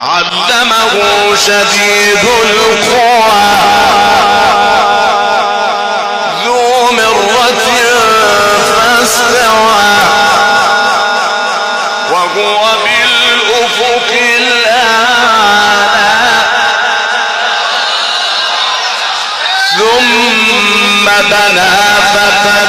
علمه شديد القوى ذو مرة فاستوى وهو بالأفق الأعلى ثم دنا فتدلى